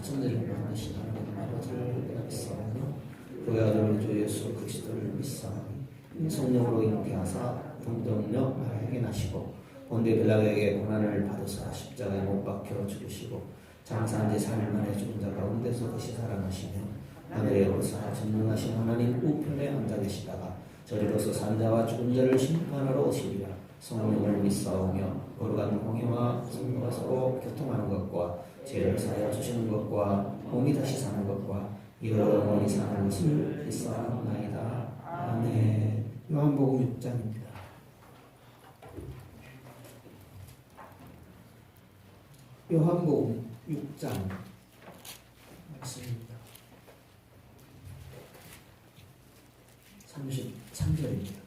천대를 만드신 하나님 아버지를 믿사오며 그의 아들 주 예수 그리스도를 믿사오니 성령으로 잉태하사 동정력 알게 나시고 본디 빌라도에게 고난을 받으사 십자가에 못 박혀 죽으시고 장사한 지 3일 만에 죽은 자 가운데서 다시 살아나시며 하늘에 오르사 전능하신 하나님 우편에 앉아 계시다가 저리로서 산 자와 죽은 자를 심판하러 오시리라. 성령을 믿사오며 거룩한 공의와 성도가 서로 교통하는 것과 죄를 사하여 주시는 것과 몸이 다시 사는 것과 영원히 사는 것을 믿사옵나이다. 아멘. 요한복음 6장입니다. 요한복음 6장 말씀입니다. 33절입니다.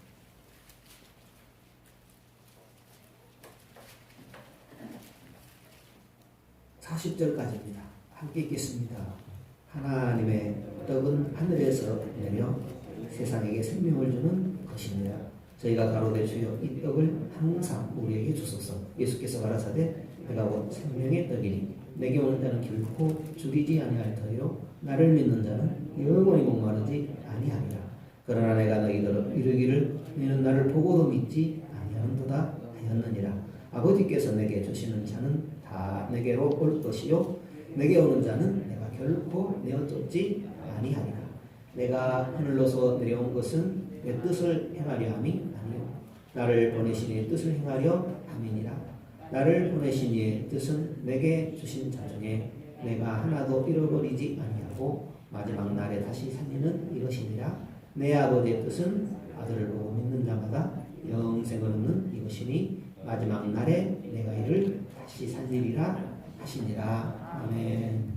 (40절까지입니다) 함께 읽겠습니다. 하나님의 떡은 하늘에서 내려 세상에게 생명을 주는 것이니라. 저희가 가로되 주여 이 떡을 항상 우리에게 주소서. 예수께서 가라사대 내가 곧 생명의 떡이니 내게 오는 자는 결코 죽이지 아니할 터요 나를 믿는 자는 영원히 목마르지 아니하리라. 그러나 내가 너희더러 이르기를 너희는 나를 보고도 믿지 아니하는도다 하였느니라. 아버지께서 내게 주시는 자는 다 내게로 올 것이요 내게 오는 자는 내가 결코 내어 쫓지 아니하리라. 내가 하늘로서 내려온 것은 내 뜻을 행하려 함이 아니요 나를 보내신 이의 뜻을 행하려 함이니라. 나를 보내신 이의 뜻은 내게 주신 자 중에 내가 하나도 잃어버리지 아니하고 마지막 날에 다시 살리는 이것이니라. 내 아버지의 뜻은 아들을 보고 믿는 자마다 영생을 얻는 이것이니 마지막 날에 내가 이를 다시 살리리라 하시니라. 아멘.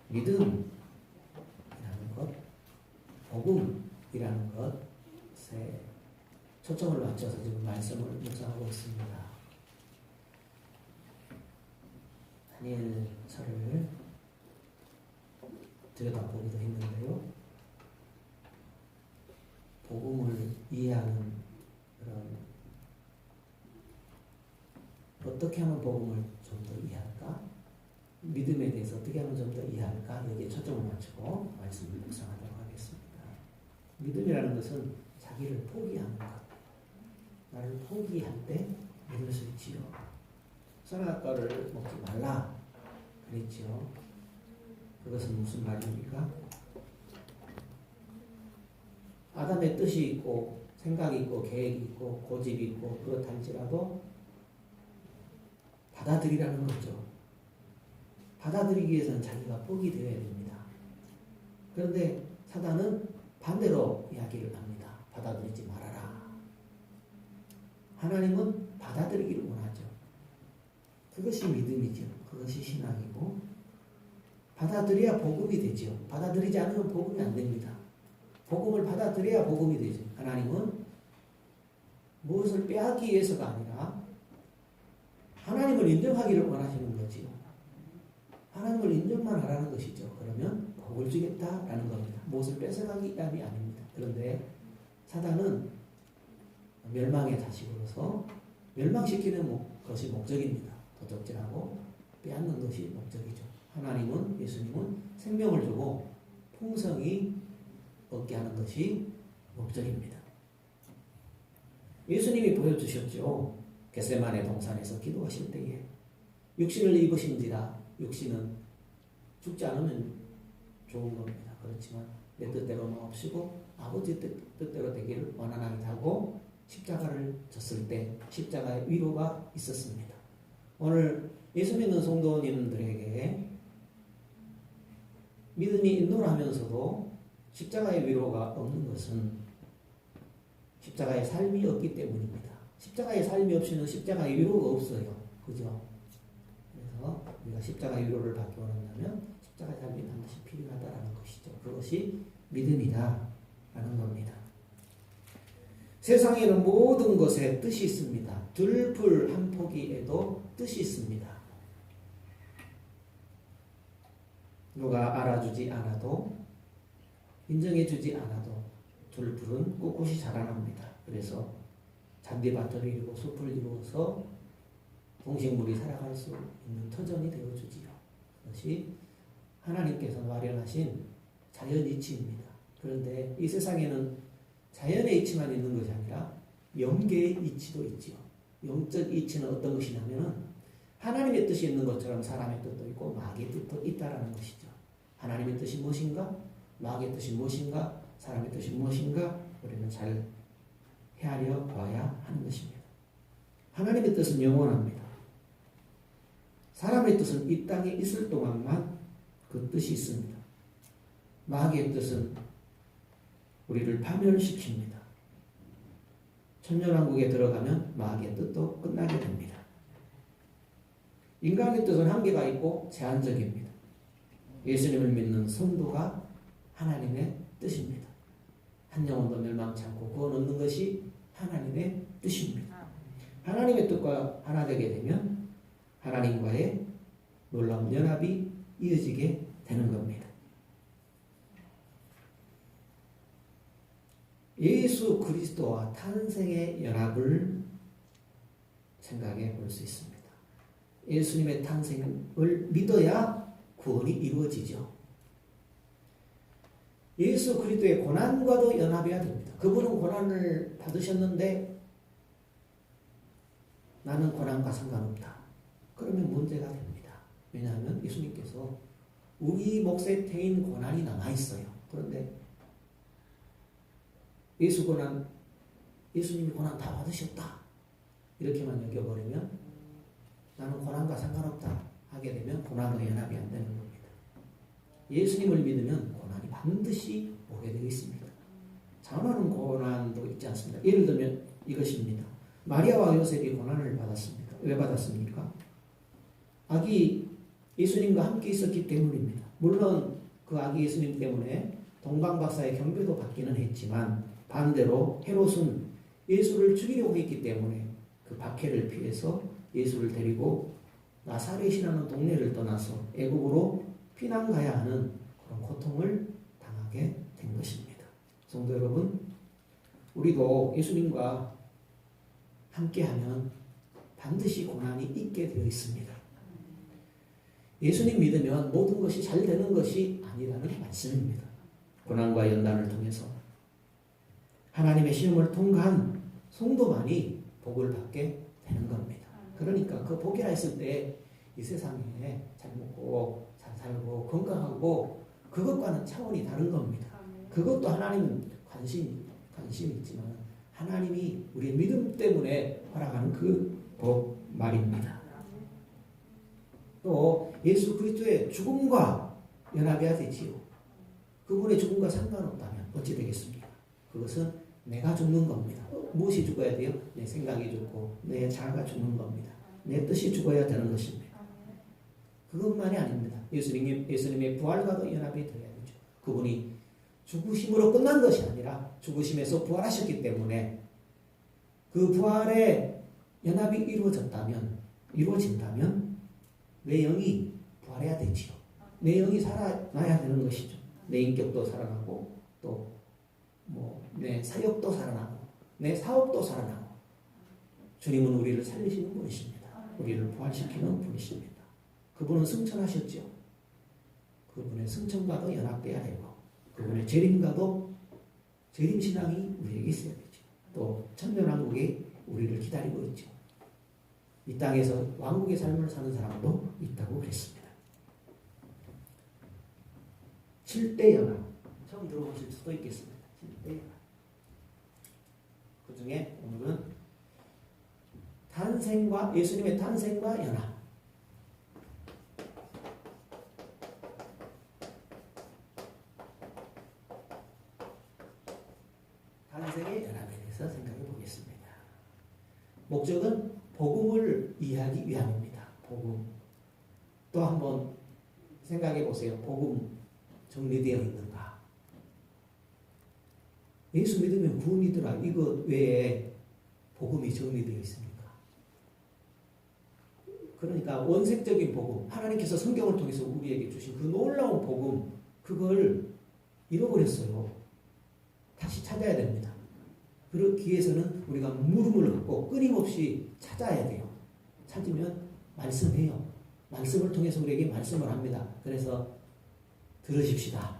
믿음이라는 것, 복음이라는 것에 초점을 맞춰서 지금 말씀을 묵상하고 있습니다. 다니엘서를 들여다보기도 했는데요. 복음을 이해하는 그런 어떻게 하면 복음을 좀 더 이해할까? 믿음에 대해서 어떻게 하면 좀 더 이해할까? 여기에 초점을 맞추고 말씀을 묵상하도록 하겠습니다. 믿음이라는 것은 자기를 포기하는 것. 나를 포기할 때 믿을 수 있지요. 선악과를 먹지 말라 그랬지요. 그것은 무슨 말입니까? 아담의 뜻이 있고 생각이 있고 계획이 있고 고집이 있고 그렇단지라도 받아들이라는 거죠. 받아들이기 위해서는 자기가 포기되어야 됩니다. 그런데 사단은 반대로 이야기를 합니다. 받아들이지 말아라. 하나님은 받아들이기를 원하죠. 그것이 믿음이죠. 그것이 신앙이고 받아들여야 복음이 되죠. 받아들이지 않으면 복음이 안 됩니다. 복음을 받아들여야 복음이 되죠. 하나님은 무엇을 빼앗기 위해서가 아니라 하나님을 인정하기를 원하시는 거지요. 하나님을 인정만 하라는 것이죠. 그러면 복을 주겠다라는 겁니다. 무엇을 뺏어가기 위함이 아닙니다. 그런데 사단은 멸망의 자식으로서 멸망시키는 것이 목적입니다. 도적질하고 빼앗는 것이 목적이죠. 하나님은, 예수님은 생명을 주고 풍성히 얻게 하는 것이 목적입니다. 예수님이 보여주셨죠. 겟세마네 동산에서 기도하실 때에 육신을 입으신지라. 육신은 죽지 않으면 좋은 겁니다. 그렇지만 내 뜻대로는 없이고 아버지 뜻대로 되기를 원하나이다 하고 십자가를 졌을 때 십자가의 위로가 있었습니다. 오늘 예수 믿는 성도님들에게 믿음이 인도하면서도 십자가의 위로가 없는 것은 십자가의 삶이 없기 때문입니다. 십자가의 삶이 없이는 십자가의 위로가 없어요. 그죠? 그래서 우리가 십자가의 위로를 받기 원한다면 십자가의 삶이 반드시 필요하다는 것이죠. 그것이 믿음이다라는 겁니다. 세상에는 모든 것에 뜻이 있습니다. 들풀 한 포기에도 뜻이 있습니다. 누가 알아주지 않아도 인정해주지 않아도 들풀은 꿋꿋이 자라납니다. 그래서 잔디밭을 이루고 숲을 이루어서 동식물이 살아갈 수 있는 터전이 되어주지요. 그것이 하나님께서 마련하신 자연 이치입니다. 그런데 이 세상에는 자연의 이치만 있는 것이 아니라 영계의 이치도 있지요. 영적 이치는 어떤 것이냐면은 하나님의 뜻이 있는 것처럼 사람의 뜻도 있고 마귀의 뜻도 있다라는 것이죠. 하나님의 뜻이 무엇인가? 마귀의 뜻이 무엇인가? 사람의 뜻이 무엇인가? 우리는 잘 헤아려 봐야 하는 것입니다. 하나님의 뜻은 영원합니다. 사람의 뜻은 이 땅에 있을 동안만 그 뜻이 있습니다. 마귀의 뜻은 우리를 파멸시킵니다. 천년왕국에 들어가면 마귀의 뜻도 끝나게 됩니다. 인간의 뜻은 한계가 있고 제한적입니다. 예수님을 믿는 성도가 하나님의 뜻입니다. 한 영혼도 멸망치 않고 구원 얻는 것이 하나님의 뜻입니다. 하나님의 뜻과 하나 되게 되면 하나님과의 놀라운 연합이 이어지게 되는 겁니다. 예수 그리스도와 탄생의 연합을 생각해 볼 수 있습니다. 예수님의 탄생을 믿어야 구원이 이루어지죠. 예수 그리스도의 고난과도 연합해야 됩니다. 그분은 고난을 받으셨는데 나는 고난과 상관없다. 그러면 문제가 됩니다. 왜냐하면 예수님께서 우리 몫에 태인 고난이 남아있어요. 그런데 예수님이 고난 다 받으셨다. 이렇게만 여겨버리면 나는 고난과 상관없다 하게 되면 고난과 연합이 안 되는 겁니다. 예수님을 믿으면 고난이 반드시 오게 되어 있습니다. 장하는 고난도 있지 않습니다. 예를 들면 이것입니다. 마리아와 요셉이 고난을 받았습니다. 왜 받았습니까? 아기 예수님과 함께 있었기 때문입니다. 물론 그 아기 예수님 때문에 동방박사의 경배도 받기는 했지만 반대로 헤롯은 예수를 죽이려고 했기 때문에 그 박해를 피해서 예수를 데리고 나사렛이라는 동네를 떠나서 애국으로 피난 가야 하는 그런 고통을 당하게 된 것입니다. 성도 여러분, 우리도 예수님과 함께하면 반드시 고난이 있게 되어 있습니다. 예수님 믿으면 모든 것이 잘 되는 것이 아니라는 말씀입니다. 고난과 연단을 통해서 하나님의 시험을 통과한 성도만이 복을 받게 되는 겁니다. 그러니까 그 복이라 했을 때 이 세상에 잘 먹고 잘 살고 건강하고 그것과는 차원이 다른 겁니다. 그것도 하나님 관심이 있지만 하나님이 우리의 믿음 때문에 허락하는 그 복 말입니다. 또 예수 그리스도의 죽음과 연합해야 되지요. 그분의 죽음과 상관없다면 어찌 되겠습니까? 그것은 내가 죽는 겁니다. 무엇이 죽어야 돼요? 내 생각이 죽고 내 자아가 죽는 겁니다. 내 뜻이 죽어야 되는 것입니다. 그것만이 아닙니다. 예수님의 부활과도 연합이 되어야 되죠. 그분이 죽으심으로 끝난 것이 아니라 죽으심에서 부활하셨기 때문에 그 부활의 연합이 이루어진다면 내 영이 부활해야 되지요. 내 영이 살아나야 되는 것이죠. 내 인격도 살아나고 또 내 사역도 살아나고 내 사업도 살아나고 주님은 우리를 살리시는 분이십니다. 우리를 부활시키는 분이십니다. 그분은 승천하셨죠. 그분의 승천과도 연합돼야 되고 그분의 재림과도 재림신앙이 우리에게 있어야 되죠. 또 천년왕국이 우리를 기다리고 있죠. 이 땅에서 왕국의 삶을 사는 사람도 있다고 그랬습니다. 7대 연합 처음 들어보실 수도 있겠습니다. 7대 연합. 그 중에 오늘은 예수님의 탄생과 연합. 탄생의 연합에 대해서 생각해 보겠습니다. 목적은 복음을 이해하기 위함입니다. 복음. 또 한번 생각해 보세요. 복음 정리되어 있는가? 예수 믿으면 구원이더라. 이것 외에 복음이 정리되어 있습니까? 그러니까 원색적인 복음, 하나님께서 성경을 통해서 우리에게 주신 그 놀라운 복음, 그걸 잃어버렸어요. 다시 찾아야 됩니다. 그러기 위해서는 우리가 물음을 갖고 끊임없이 찾아야 돼요. 찾으면 말씀해요. 말씀을 통해서 우리에게 말씀을 합니다. 그래서 들으십시다.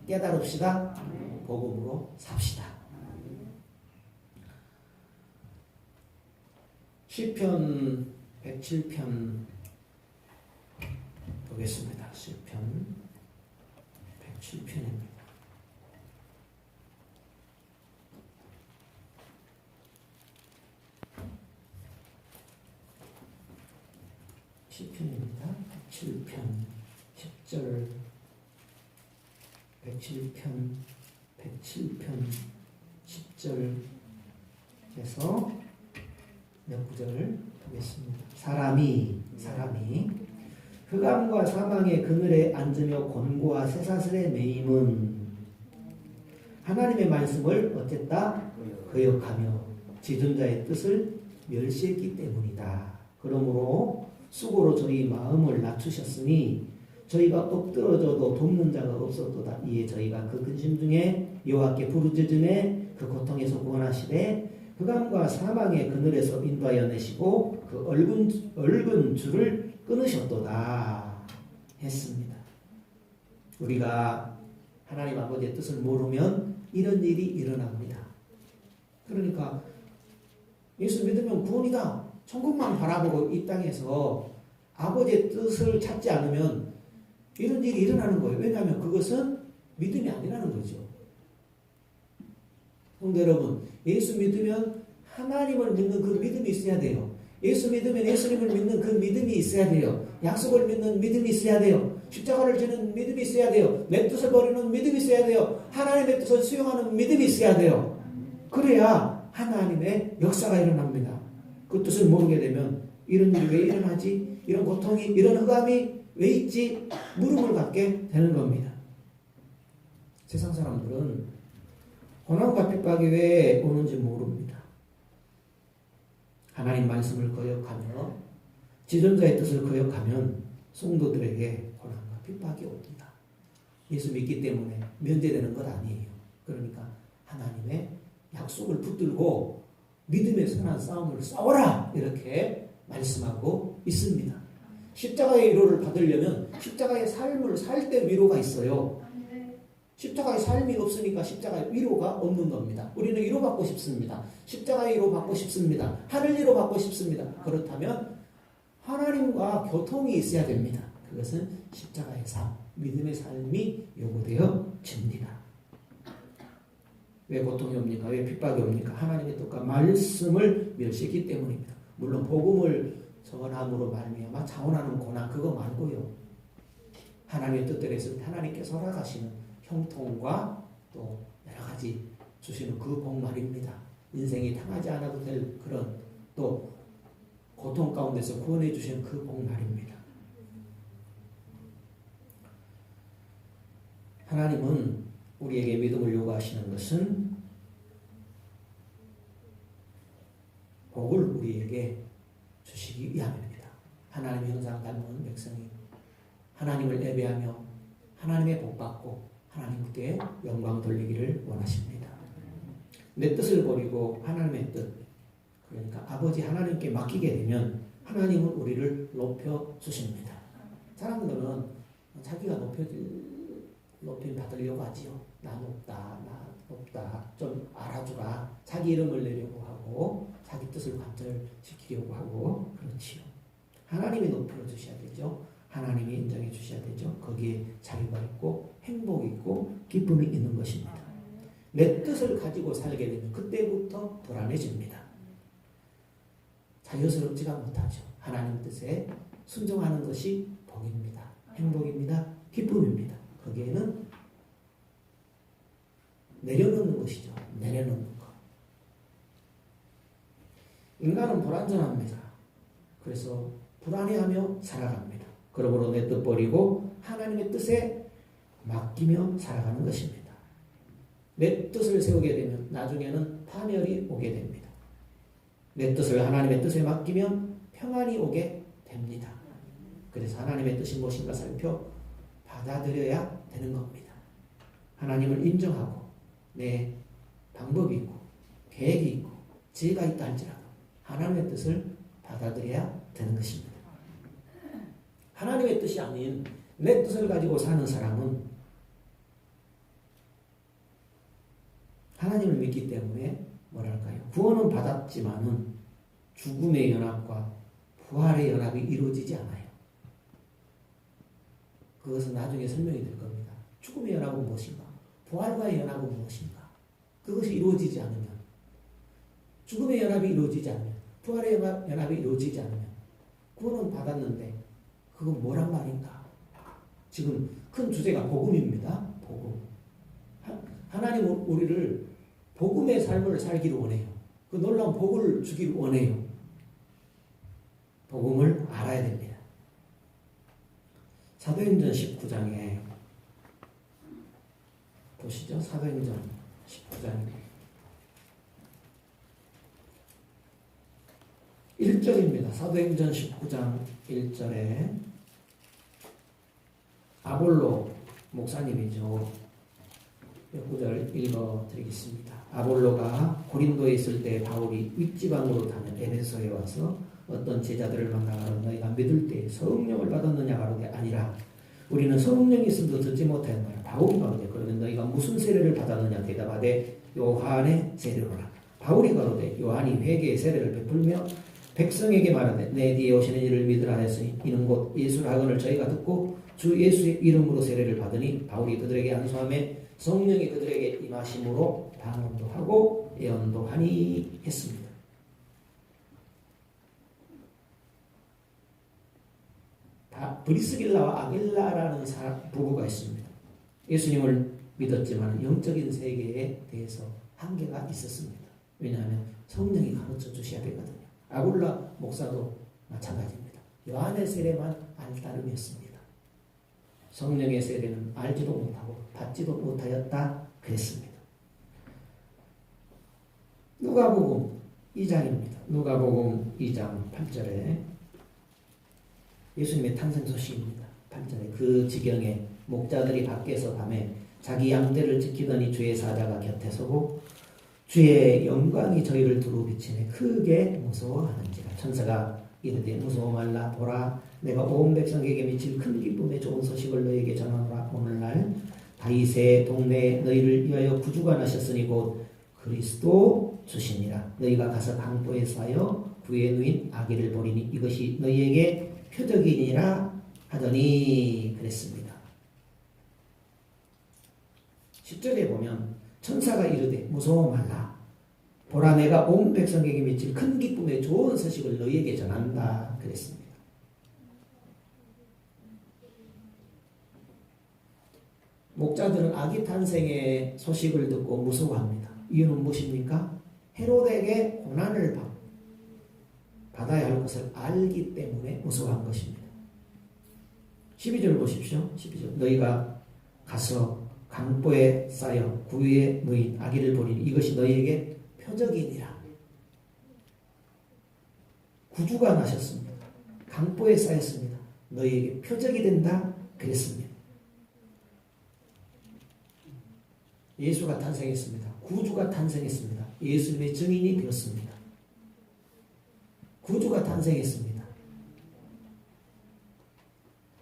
깨달읍시다. 복음으로 삽시다. 시편 107편 보겠습니다. 시편 107편입니다. 시편입니다. 107편 10절 107편 10절에서 몇 구절을 보겠습니다. 사람이 흑암과 사망의 그늘에 앉으며 곤고와 쇠사슬에 매임은 하나님의 말씀을 어쨌다? 거역하며 지존자의 뜻을 멸시했기 때문이다. 그러므로 수고로 저희 마음을 낮추셨으니 저희가 엎드러져도 돕는 자가 없었도다. 이에 저희가 그 근심 중에 여호와께 부르짖음에 그 고통에서 구원하시되 흑암과 사망의 그늘에서 인도하여 내시고 그 얽은 줄을 끊으셨도다 했습니다. 우리가 하나님 아버지의 뜻을 모르면 이런 일이 일어납니다. 그러니까 예수 믿으면 구원이다. 천국만 바라보고 이 땅에서 아버지의 뜻을 찾지 않으면 이런 일이 일어나는 거예요. 왜냐하면 그것은 믿음이 아니라는 거죠. 성도 여러분, 예수 믿으면 하나님을 믿는 그 믿음이 있어야 돼요. 예수 믿으면 예수님을 믿는 그 믿음이 있어야 돼요. 약속을 믿는 믿음이 있어야 돼요. 십자가를 지는 믿음이 있어야 돼요. 내 뜻을 버리는 믿음이 있어야 돼요. 하나님의 뜻을 수용하는 믿음이 있어야 돼요. 그래야 하나님의 역사가 일어납니다. 그 뜻을 모르게 되면 이런 일이 왜 일어나지? 이런 고통이, 이런 흑암이 왜 있지? 물음을 갖게 되는 겁니다. 세상 사람들은 고난과 핍박이 왜 오는지 모릅니다. 하나님 말씀을 거역하며 지존자의 뜻을 거역하면 성도들에게 고난과 핍박이 옵니다. 예수 믿기 때문에 면제되는 것 아니에요. 그러니까 하나님의 약속을 붙들고 믿음의 선한 싸움을 싸워라! 이렇게 말씀하고 있습니다. 십자가의 위로를 받으려면 십자가의 삶을 살 때 위로가 있어요. 십자가의 삶이 없으니까 십자가의 위로가 없는 겁니다. 우리는 위로받고 싶습니다. 십자가의 위로 받고 싶습니다. 하늘 위로 받고 싶습니다. 그렇다면 하나님과 교통이 있어야 됩니다. 그것은 십자가의 삶, 믿음의 삶이 요구되어집니다. 왜 고통이 옵니까? 왜 핍박이 옵니까? 하나님의 뜻과 말씀을 멸시했기 때문입니다. 물론 복음을 전함으로 말미암아 자원하는 고난 그거 말고요. 하나님의 뜻대로 했을 때 하나님께서 허락하시는 형통과 또 여러 가지 주시는 그 복 말입니다. 인생이 당하지 않아도 될 그런 또 고통 가운데서 구원해 주시는 그 복 말입니다. 하나님은 우리에게 믿음을 요구하시는 것은 복을 우리에게 주시기 위함입니다. 하나님의 형상 닮은 백성이 하나님을 예배하며 하나님의 복 받고 하나님께 영광 돌리기를 원하십니다. 내 뜻을 버리고 하나님의 뜻, 그러니까 아버지 하나님께 맡기게 되면 하나님은 우리를 높여주십니다. 사람들은 자기가 높임 받으려고 하지요. 나 높다, 좀 알아주라. 자기 이름을 내려고 하고 자기 뜻을 관철시키려고 하고 그렇지요. 하나님이 높여주셔야 되죠. 하나님이 인정해 주셔야 되죠. 거기에 자유가 있고 행복이 있고 기쁨이 있는 것입니다. 내 뜻을 가지고 살게 되면 그때부터 불안해집니다. 자유스럽지가 못하죠. 하나님 뜻에 순종하는 것이 복입니다. 행복입니다. 기쁨입니다. 거기에는 내려놓는 것이죠. 내려놓는 것. 인간은 불안정합니다. 그래서 불안해하며 살아갑니다. 그러므로 내 뜻 버리고 하나님의 뜻에 맡기며 살아가는 것입니다. 내 뜻을 세우게 되면 나중에는 파멸이 오게 됩니다. 내 뜻을 하나님의 뜻에 맡기면 평안이 오게 됩니다. 그래서 하나님의 뜻이 무엇인가 살펴 받아들여야 되는 겁니다. 하나님을 인정하고 내 방법이 있고 계획이 있고 지혜가 있다 할지라도 하나님의 뜻을 받아들여야 되는 것입니다. 하나님의 뜻이 아닌 내 뜻을 가지고 사는 사람은 하나님을 믿기 때문에 뭐랄까요? 구원은 받았지만은 죽음의 연합과 부활의 연합이 이루어지지 않아요. 그것은 나중에 설명이 될 겁니다. 죽음의 연합은 무엇인가? 부활과의 연합은 무엇인가? 그것이 이루어지지 않으면, 죽음의 연합이 이루어지지 않으면, 부활의 연합이 이루어지지 않으면 구원은 받았는데 그건 뭐란 말인가? 지금 큰 주제가 복음입니다. 복음. 하나님은 우리를 복음의 삶을 살기를 원해요. 그 놀라운 복을 주기를 원해요. 복음을 알아야 됩니다. 사도행전 19장에 보시죠. 사도행전 19장 1절입니다. 사도행전 19장 1절에 아볼로 목사님이죠. 몇 구절 읽어드리겠습니다. 아볼로가 고린도에 있을 때 바울이 윗지방으로 타는 에베소에 와서 어떤 제자들을 만나가로 너희가 믿을 때 성령을 받았느냐 가로되 아니라 우리는 성령이 있음도 듣지 못하였노라. 바울이 가로되 그러면 너희가 무슨 세례를 받았느냐 대답하되 요한의 세례로라. 바울이 가로되 요한이 회개의 세례를 베풀며 백성에게 말하되 내 뒤에 오시는 이를 믿으라 하였으니 이는 곧 예수라 하거늘 저희가 듣고 주 예수의 이름으로 세례를 받으니 바울이 그들에게 안수하며 성령이 그들에게 임하심으로 방언도 하고 예언도 하니 했습니다. 브리스길라와 아길라라는 부부가 있습니다. 예수님을 믿었지만 영적인 세계에 대해서 한계가 있었습니다. 왜냐하면 성령이 가르쳐 주셔야 되거든요. 아굴라 목사도 마찬가지입니다. 요한의 세례만 알 따름이었습니다. 성령의 세례는 알지도 못하고 받지도 못하였다 그랬습니다. 누가복음 2장입니다. 누가복음 2장 8절에 예수님의 탄생 소식입니다. 8절에 그 지경에 목자들이 밖에서 밤에 자기 양떼를 지키더니 주의 사자가 곁에 서고 주의 영광이 저희를 두루 비치네 크게 무서워하는지라. 천사가 이르되 무서워 말라. 보라 내가 온 백성에게 미칠 큰 기쁨의 좋은 소식을 너희에게 전하노라. 오늘날 다윗의 동네에 너희를 위하여 구주가 나셨으니 곧 그리스도 주시니라. 너희가 가서 강보에 쌓여 부에 누인 아기를 보리니 이것이 너희에게 표적이니라 하더니 그랬습니다. 10절에 보면 천사가 이르되 무서워 말라. 보라 내가 온 백성에게 미칠 큰 기쁨의 좋은 소식을 너희에게 전한다 그랬습니다. 목자들은 아기 탄생의 소식을 듣고 무서워합니다. 이유는 무엇입니까? 헤롯에게 고난을 받아야 할 것을 알기 때문에 무서워한 것입니다. 12절 보십시오. 12절 너희가 가서 강보에 쌓여 구유에 누인 아기를 보리니 이것이 너희에게 표적이니라. 구주가 나셨습니다. 강보에 쌓였습니다. 너희에게 표적이 된다 그랬습니다. 예수가 탄생했습니다. 구주가 탄생했습니다. 예수님의 증인이 되었습니다. 구주가 탄생했습니다.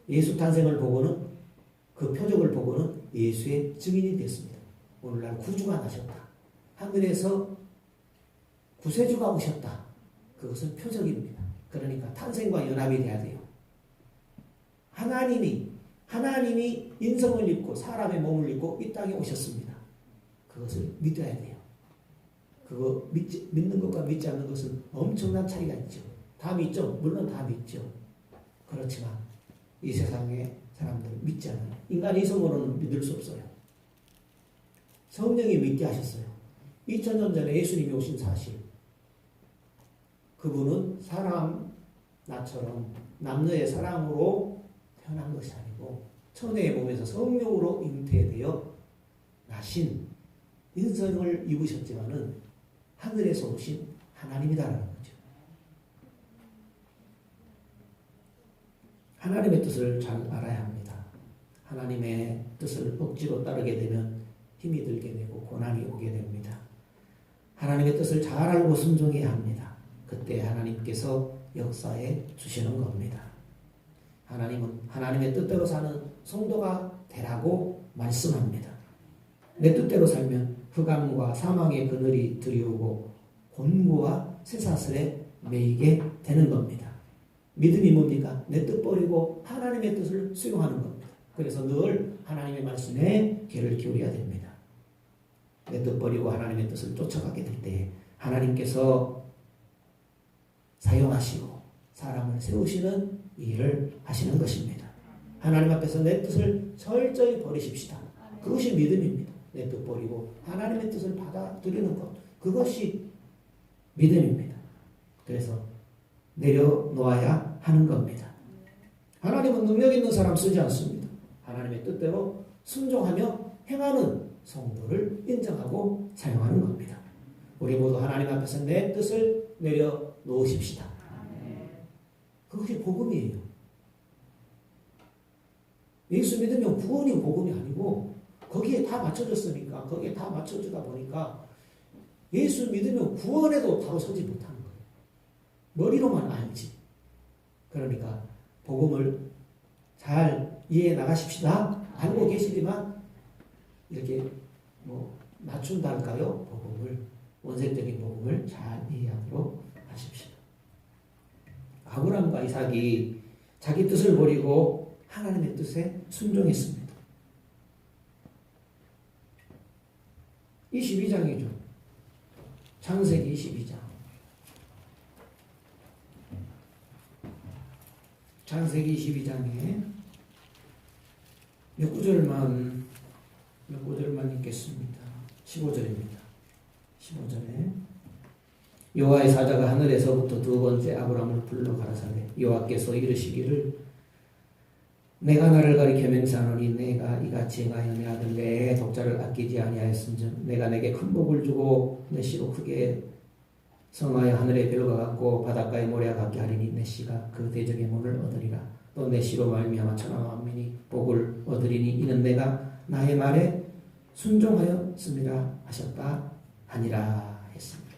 예수 탄생을 보고는 그 표적을 보고는 예수의 증인이 되었습니다. 오늘날 구주가 나셨다. 하늘에서 구세주가 오셨다. 그것은 표적입니다. 그러니까 탄생과 연합이 돼야 돼요. 하나님이 인성을 입고 사람의 몸을 입고 이 땅에 오셨습니다. 그것을 믿어야 돼요. 그거 믿는 것과 믿지 않는 것은 엄청난 차이가 있죠. 다 믿죠. 물론 다 믿죠. 그렇지만 이 세상의 사람들은 믿지 않아요. 인간 이성으로는 믿을 수 없어요. 성령이 믿게 하셨어요. 2000년 전에 예수님이 오신 사실. 그분은 사람 나처럼 남녀의 사랑으로 태어난 것이 아니고 천혜의 몸에서 성령으로 잉태되어 나신 인성을 입으셨지만은 하늘에서 오신 하나님이다라는 거죠. 하나님의 뜻을 잘 알아야 합니다. 하나님의 뜻을 억지로 따르게 되면 힘이 들게 되고 고난이 오게 됩니다. 하나님의 뜻을 잘 알고 순종해야 합니다. 그때 하나님께서 역사해 주시는 겁니다. 하나님은 하나님의 뜻대로 사는 성도가 되라고 말씀합니다. 내 뜻대로 살면 흑암과 사망의 그늘이 들이오고 곤고와 쇠사슬에 매이게 되는 겁니다. 믿음이 뭡니까? 내 뜻 버리고 하나님의 뜻을 수용하는 겁니다. 그래서 늘 하나님의 말씀에 귀를 기울여야 됩니다. 내 뜻 버리고 하나님의 뜻을 쫓아가게 될 때 하나님께서 사용하시고 사람을 세우시는 일을 하시는 것입니다. 하나님 앞에서 내 뜻을 철저히 버리십시다. 그것이 믿음입니다. 내 뜻 버리고 하나님의 뜻을 받아들이는 것, 그것이 믿음입니다. 그래서 내려놓아야 하는 겁니다. 하나님은 능력 있는 사람 쓰지 않습니다. 하나님의 뜻대로 순종하며 행하는 성도를 인정하고 사용하는 겁니다. 우리 모두 하나님 앞에서 내 뜻을 내려놓으십시다. 그것이 복음이에요. 예수 믿으면 구원이 복음이 아니고 거기에 다 맞춰졌으니까, 거기에 다 맞춰주다 보니까 예수 믿으면 구원에도 바로 서지 못하는 거예요. 머리로만 알지. 그러니까 복음을 잘 이해해 나가십시다. 알고 계시지만 이렇게 맞춘다 할까요? 복음을, 원색적인 복음을 잘 이해하도록 하십시오. 아브라함과 이삭이 자기 뜻을 버리고 하나님의 뜻에 순종했습니다. 22장이죠. 창세기 22장. 창세기 22장에 몇 구절만 읽겠습니다. 15절입니다. 15절에 여호와의 사자가 하늘에서부터 두 번째 아브라함을 불러 가라사대 여호와께서 이르시기를 내가 나를 가리켜 맹세하노니 내가 이같이 행하여 내 아들 내 독자를 아끼지 아니하였은즉 내가 내게 큰 복을 주고 내 씨로 크게 성하여 하늘의 별과 같고 바닷가의 모래와 같게 하리니 내 씨가 그 대적의 문을 얻으리라. 또 내 씨로 말미암아 천하 만민이 복을 얻으리니 이는 내가 나의 말에 순종하였습니다 하셨다 하니라 했습니다.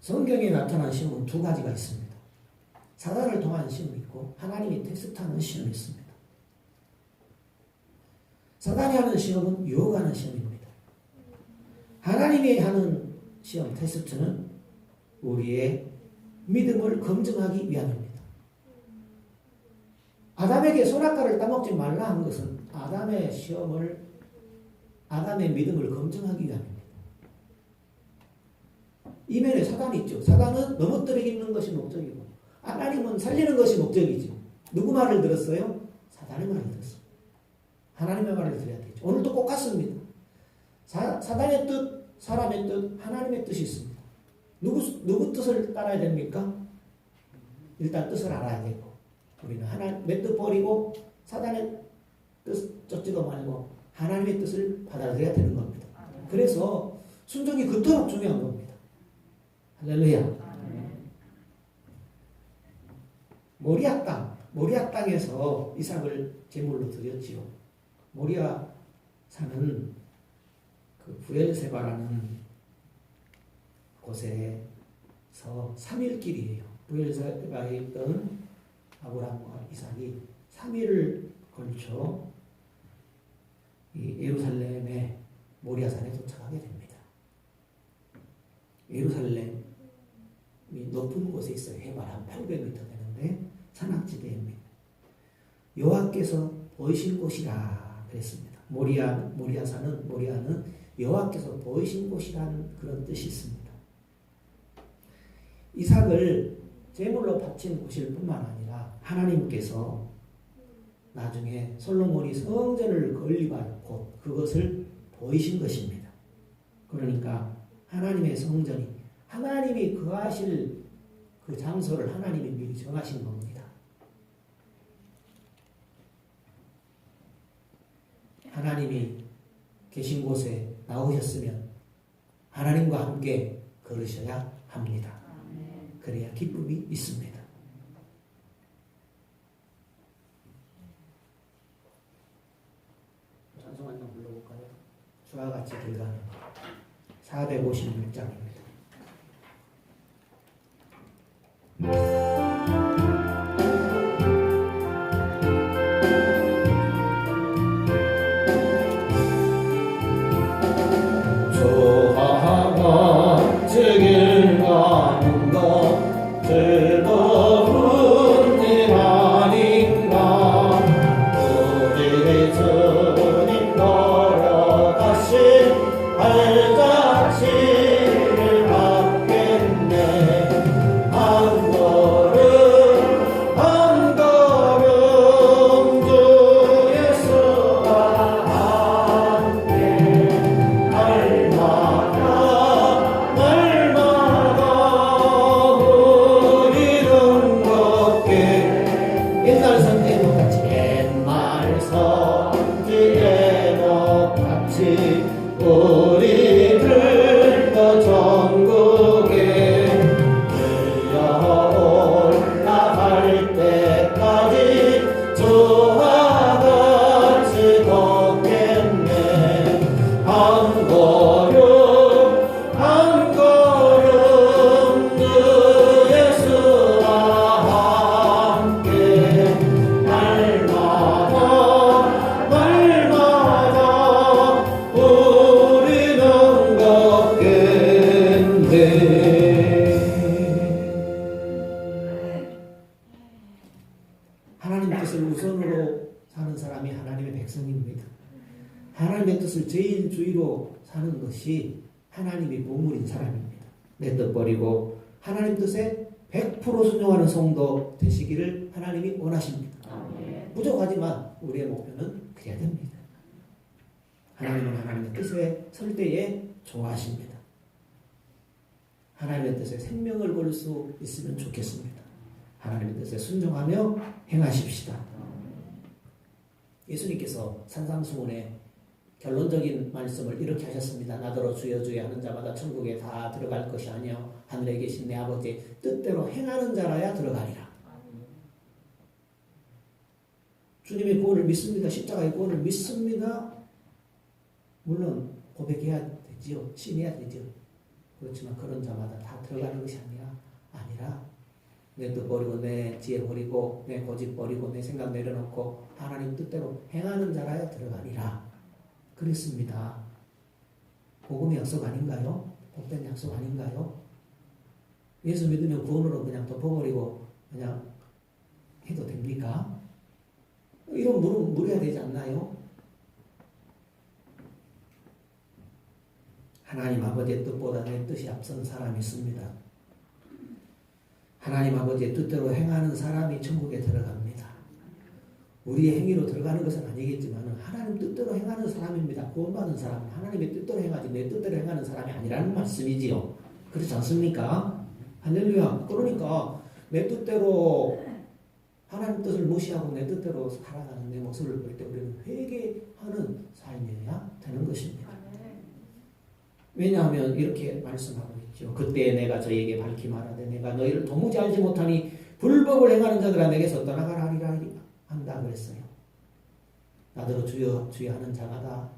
성경에 나타난 시험은 두 가지가 있습니다. 사단을 통한 시험이 있고 하나님이 테스트하는 시험이 있습니다. 사단이 하는 시험은 유혹하는 시험입니다. 하나님이 하는 시험, 테스트는 우리의 믿음을 검증하기 위함입니다. 아담에게 선악과를 따먹지 말라 한 것은 아담의 믿음을 검증하기 위함입니다. 이면에 사단이 있죠. 사단은 넘어뜨리는 것이 목적이고 하나님은 살리는 것이 목적이죠. 누구 말을 들었어요? 사단의 말을 들었어요. 하나님의 말을 들어야 되죠. 오늘도 똑같습니다. 사단의 뜻, 사람의 뜻, 하나님의 뜻이 있습니다. 누구 뜻을 따라야 됩니까? 일단 뜻을 알아야 되고 우리는 내 뜻 버리고 사단의 뜻 쫓지도 말고 하나님의 뜻을 받아들여야 되는 겁니다. 그래서 순종이 그토록 중요한 겁니다. 할렐루야. 모리아 땅에서 이삭을 제물로 드렸지요. 모리아 사는 그 부엘세바라는 곳에서 3일 길이에요. 부엘세바에 있던 아브라함과 이삭이 3일을 걸쳐 이 예루살렘의 모리아산에 도착하게 됩니다. 예루살렘이 높은 곳에 있어요. 해발 한 800m 되는데 산악지대입니다. 여호와께서 보이신 곳이라 그랬습니다. 모리아는 여호와께서 보이신 곳이라는 그런 뜻이 있습니다. 이삭을 제물로 바친 곳일 뿐만 아니라 하나님께서 나중에 솔로몬이 성전을 건립할 곳, 그것을 보이신 것입니다. 그러니까 하나님의 성전이 하나님이 거하실 그 장소를 하나님이 미리 정하신 겁니다. 하나님이 계신 곳에 나오셨으면 하나님과 함께 걸으셔야 합니다. 그래야 기쁨이 있습니다. 찬송 한번 불러볼까요? 주와 같이 길가는 456장입니다. 하나님의 뜻을 우선으로 사는 사람이 하나님의 백성입니다. 하나님의 뜻을 제일 주의로 사는 것이 하나님의 보물인 사람입니다. 내 뜻 버리고 하나님 뜻에 100% 순종하는 성도 되시기를 하나님이 원하십니다. 부족하지만 우리의 목표는 그래야 됩니다. 하나님은 하나님의 뜻에 설 때에 좋아하십니다. 하나님의 뜻에 생명을 걸 수 있으면 좋겠습니다. 하나님의 뜻에 순종하며 행하십시다. 예수님께서 산상수훈에 결론적인 말씀을 이렇게 하셨습니다. 나더러 주여 주여 하는 자마다 천국에 다 들어갈 것이 아니요 하늘에 계신 내 아버지의 뜻대로 행하는 자라야 들어가리라. 주님의 구원을 믿습니다. 십자가의 구원을 믿습니다. 물론 고백해야 되지요. 신해야 되죠. 그렇지만 그런 자마다 다 들어가는 것이 아니라 내 뜻 버리고 내 지혜 버리고 내 고집 버리고 내 생각 내려놓고 하나님 뜻대로 행하는 자라야 들어가리라. 그랬습니다. 복음의 약속 아닌가요? 복된 약속 아닌가요? 예수 믿으면 구원으로 그냥 덮어버리고 그냥 해도 됩니까? 이런 물어야 되지 않나요? 하나님 아버지의 뜻보다 내 뜻이 앞선 사람이 있습니다. 하나님 아버지의 뜻대로 행하는 사람이 천국에 들어갑니다. 우리의 행위로 들어가는 것은 아니겠지만 하나님 뜻대로 행하는 사람입니다. 구원받은 사람은 하나님의 뜻대로 행하지 내 뜻대로 행하는 사람이 아니라는 말씀이지요. 그렇지 않습니까? 할렐루야. 그러니까 내 뜻대로 하나님 뜻을 무시하고 내 뜻대로 살아가는 내 모습을 볼 때 우리는 회개하는 삶이어야 되는 것입니다. 왜냐하면 이렇게 말씀하고 있죠. 그때 내가 저에게 밝히 말하되 내가 너희를 도무지 알지 못하니 불법을 행하는 자들아 내게서 떠나가라 하리라 한다 그랬어요. 나더러 주여 주여 하는 자마다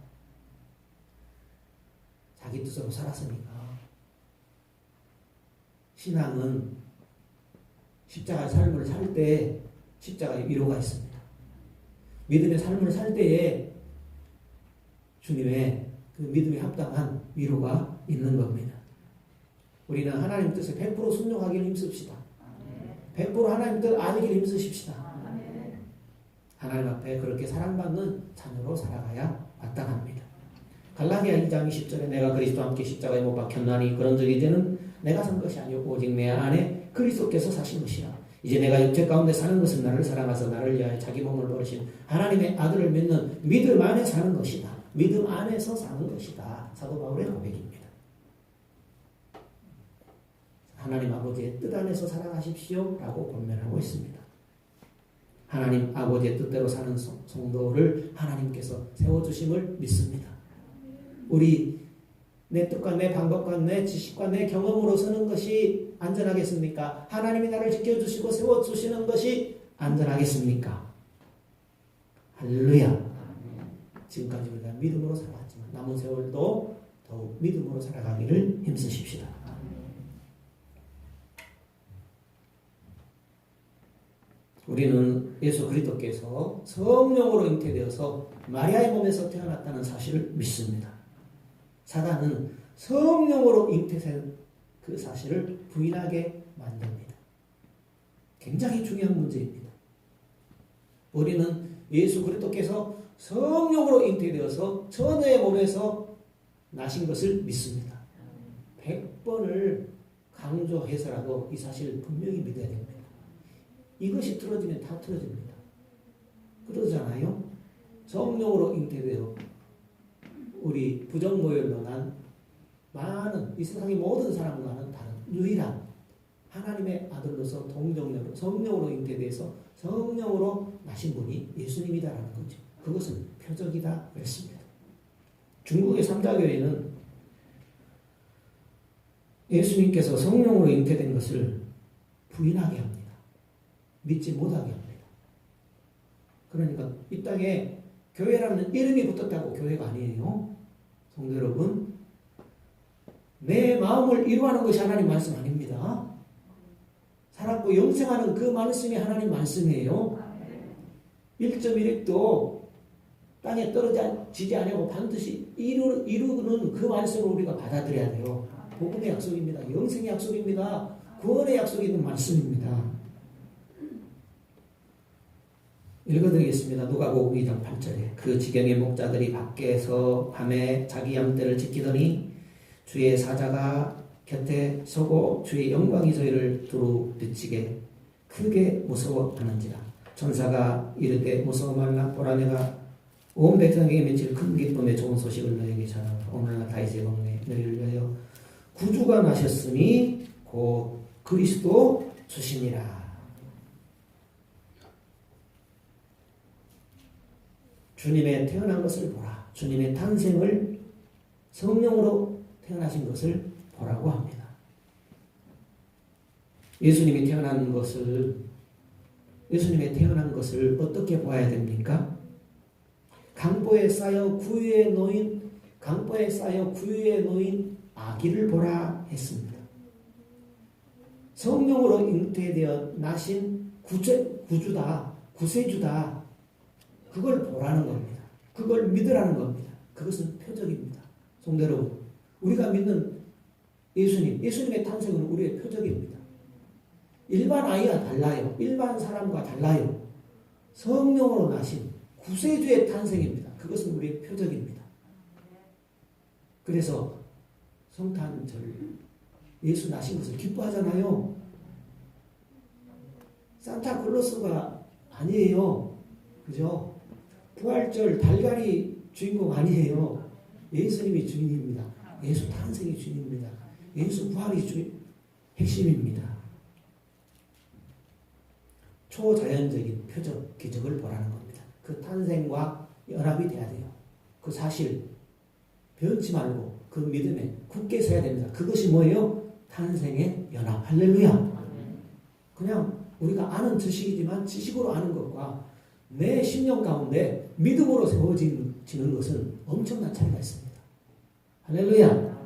자기 뜻으로 살았으니까. 신앙은 십자가의 삶을 살 때 십자가의 위로가 있습니다. 믿음의 삶을 살 때에 주님의 그 믿음에 합당한 위로가 있는 겁니다. 우리는 하나님 뜻에 100% 순종하기를 힘씁시다. 100% 하나님 뜻 알기를 힘쓰십시다. 하나님 앞에 그렇게 사랑받는 자녀로 살아가야 마땅합니다. 갈라디아 2장 20절에 내가 그리스도와 함께 십자가에 못 박혔나니 그런즉 이제는 내가 산 것이 아니고 오직 내 안에 그리스도께서 사신 것이라. 이제 내가 육체 가운데 사는 것은 나를 사랑하사 나를 위하여 자기 몸을 버리신 하나님의 아들을 믿는 믿음 안에 사는 것이다. 믿음 안에서 사는 것이다. 사도 바울의 고백입니다. 하나님 아버지의 뜻 안에서 살아가십시오 라고 권면하고 있습니다. 하나님 아버지의 뜻대로 사는 성도를 하나님께서 세워주심을 믿습니다. 우리 내 뜻과 내 방법과 내 지식과 내 경험으로 서는 것이 안전하겠습니까? 하나님이 나를 지켜주시고 세워주시는 것이 안전하겠습니까? 할렐루야. 지금까지 우리가 믿음으로 살아왔지만 남은 세월도 더욱 믿음으로 살아가기를 힘쓰십시다. 우리는 예수 그리스도께서 성령으로 잉태되어서 마리아의 몸에서 태어났다는 사실을 믿습니다. 사단은 성령으로 잉태된 그 사실을 부인하게 만듭니다. 굉장히 중요한 문제입니다. 우리는 예수 그리스도께서 성령으로 잉태되어서 처녀의 몸에서 나신 것을 믿습니다. 100번을 강조해서라도 이 사실을 분명히 믿어야 됩니다. 이것이 틀어지면 다 틀어집니다. 그러잖아요. 성령으로 잉태되어 우리 부정모혈로 난 많은 이 세상의 모든 사람과는 다른 유일한 하나님의 아들로서 동정녀로 성령으로 잉태돼서 성령으로 나신 분이 예수님이다라는 거죠. 그것은 표적이다 그랬습니다. 중국의 삼자교회는 예수님께서 성령으로 잉태된 것을 부인하게 합니다. 믿지 못하게 합니다. 그러니까 이 땅에 교회라는 이름이 붙었다고 교회가 아니에요. 성도 여러분, 내 마음을 이루하는 것이 하나님 말씀 아닙니다. 살았고 영생하는 그 말씀이 하나님 말씀이에요. 1.1핵도 땅에 떨어지지 않고 반드시 이루는 그 말씀을 우리가 받아들여야 돼요. 복음의 약속입니다. 영생의 약속입니다. 구원의 약속이 있는 말씀입니다. 읽어드리겠습니다. 누가복음 2장 8절에 그 지경의 목자들이 밖에서 밤에 자기 양떼를 지키더니 주의 사자가 곁에 서고 주의 영광이 저희를 두루 비치게 크게 무서워하는지라. 천사가 이르되 무서워 말라. 보라 내가 온 백성에게 미칠 큰 기쁨의 좋은 소식을 너에게 전하노라. 오늘날 다윗의 왕에 너희를 위하여 구주가 나셨으니 곧 그리스도 주시니라. 주님의 태어난 것을 보라. 주님의 탄생을 성령으로 태어나신 것을 보라고 합니다. 예수님이 태어난 것을 어떻게 봐야 됩니까? 강보에 쌓여 구유에 놓인 아기를 보라 했습니다. 성령으로 잉태되어 나신 구주다, 구세주다. 그걸 보라는 겁니다. 그걸 믿으라는 겁니다. 그것은 표적입니다. 성도 여러분, 우리가 믿는 예수님의 탄생은 우리의 표적입니다. 일반 아이와 달라요. 일반 사람과 달라요. 성령으로 나신 구세주의 탄생입니다. 그것은 우리의 표적입니다. 그래서 성탄절 예수 나신 것을 기뻐하잖아요. 산타클로스가 아니에요. 그죠? 부활절 달걀이 주인공 아니에요. 예수님이 주인입니다. 예수 탄생이 주인입니다. 예수 부활이 핵심입니다. 초자연적인 표적, 기적을 보라는 겁니다. 그 탄생과 연합이 돼야 돼요. 그 사실 변치 말고 그 믿음에 굳게 서야 됩니다. 그것이 뭐예요? 탄생의 연합. 할렐루야. 그냥 우리가 아는 지식이지만 지식으로 아는 것과 내 신령 가운데 믿음으로 세워지는 것은 엄청난 차이가 있습니다. 할렐루야.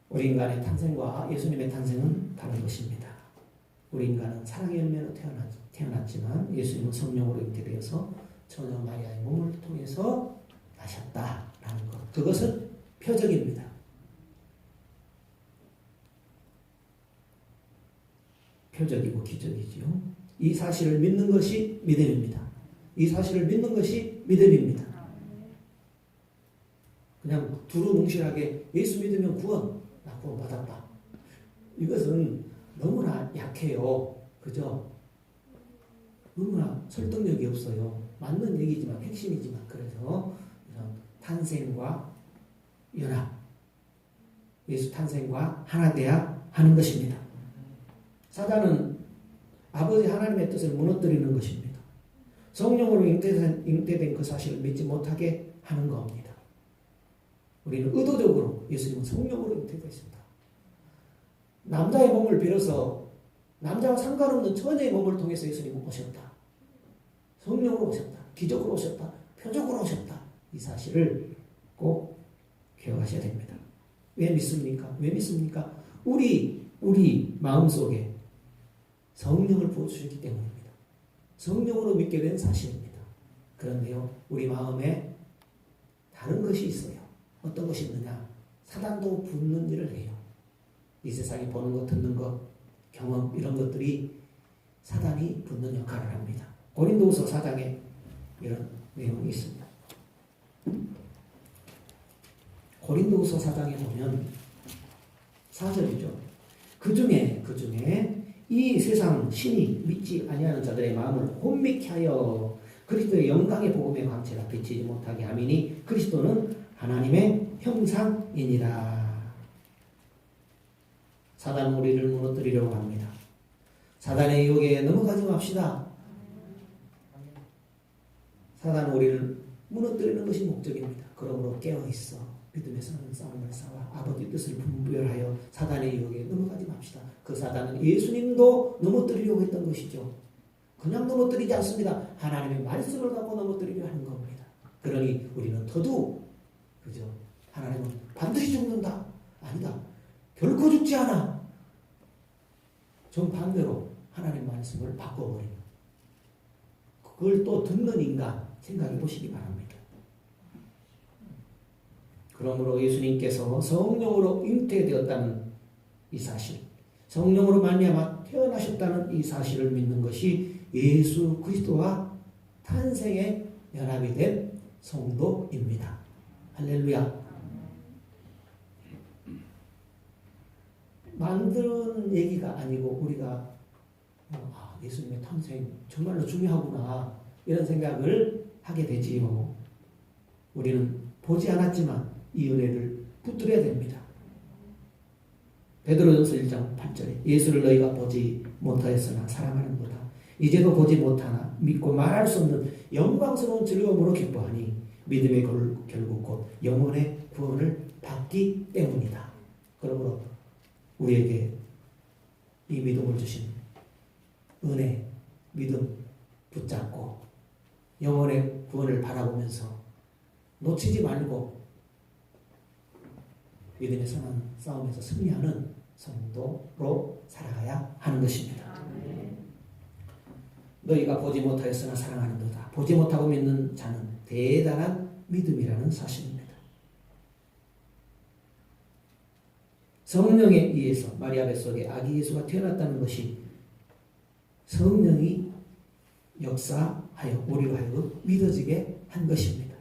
우리 인간의 탄생과 예수님의 탄생은 다른 것입니다. 우리 인간은 사랑의 열매로 태어났지만 예수님은 성령으로 잉태되어서 처녀 마리아의 몸을 통해서 나셨다라는 것. 그것은 표적입니다. 표적이고 기적이지요. 이 사실을 믿는 것이 믿음입니다. 이 사실을 믿는 것이 믿음입니다. 그냥 두루뭉실하게 예수 믿으면 구원, 나 구원 받았다. 이것은 너무나 약해요. 그죠? 너무나 설득력이 없어요. 맞는 얘기지만 핵심이지만 그래서 이런 탄생과 연합, 예수 탄생과 하나 돼야 하는 것입니다. 사단은 아버지 하나님의 뜻을 무너뜨리는 것입니다. 성령으로 잉태된 그 사실을 믿지 못하게 하는 겁니다. 우리는 의도적으로 예수님은 성령으로 잉태되었습니다. 남자의 몸을 빌어서 남자와 상관없는 처녀의 몸을 통해서 예수님은 오셨다. 성령으로 오셨다. 기적으로 오셨다. 표적으로 오셨다. 이 사실을 꼭 기억하셔야 됩니다. 왜 믿습니까? 왜 믿습니까? 우리 마음속에 성령을 부어주셨기 때문입니다. 성령으로 믿게 된 사실입니다. 그런데요, 우리 마음에 다른 것이 있어요. 어떤 것이 있느냐? 사단도 붙는 일을 해요. 이 세상에 보는 것, 듣는 것, 경험 이런 것들이 사단이 붙는 역할을 합니다. 고린도후서 4장에 이런 내용이 있습니다. 고린도후서 4장에 보면 4절이죠. 그 중에 이 세상 신이 믿지 아니하는 자들의 마음을 혼미케 하여 그리스도의 영광의 복음의 광채가 비치지 못하게 하미니 그리스도는 하나님의 형상이니라. 사단은 우리를 무너뜨리려고 합니다. 사단의 유혹에 넘어가지 맙시다. 사단은 우리를 무너뜨리는 것이 목적입니다. 그러므로 깨어있어 믿음의 싸움을 싸워 아버지 뜻을 분별하여 사단의 유혹에 넘어가지 맙시다. 그 사단은 예수님도 넘어뜨리려고 했던 것이죠. 그냥 넘어뜨리지 않습니다. 하나님의 말씀을 갖고 넘어뜨리려 하는 겁니다. 그러니 우리는 더더욱 그죠? 하나님은 반드시 죽는다. 아니다. 결코 죽지 않아. 정반대로 하나님 말씀을 바꿔버리는 그걸 또 듣는 인간 생각해 보시기 바랍니다. 그러므로 예수님께서 성령으로 잉태되었다는 이 사실, 성령으로 말미암아 태어나셨다는 이 사실을 믿는 것이 예수 그리스도와 탄생의 연합이 된 성도입니다. 할렐루야. 만드는 얘기가 아니고 우리가 예수님의 탄생 정말로 중요하구나 이런 생각을 하게 되지요. 우리는 보지 않았지만 이 은혜를 붙들어야 됩니다. 베드로전서 1장 8절에 예수를 너희가 보지 못하였으나 사랑하는도다. 이제도 보지 못하나 믿고 말할 수 없는 영광스러운 즐거움으로 기뻐하니 믿음의 결국 곧 영혼의 구원을 받기 때문이다. 그러므로 우리에게 이 믿음을 주신 은혜, 믿음 붙잡고 영혼의 구원을 바라보면서 놓치지 말고 믿음의 선한 싸움에서 승리하는 성도로 살아가야 하는 것입니다. 너희가 보지 못하였으나 사랑하는도다. 보지 못하고 믿는 자는 대단한 믿음이라는 사실입니다. 성령에 의해서 마리아 뱃속에 아기 예수가 태어났다는 것이 성령이 역사하여 우리로 하여금 믿어지게 한 것입니다.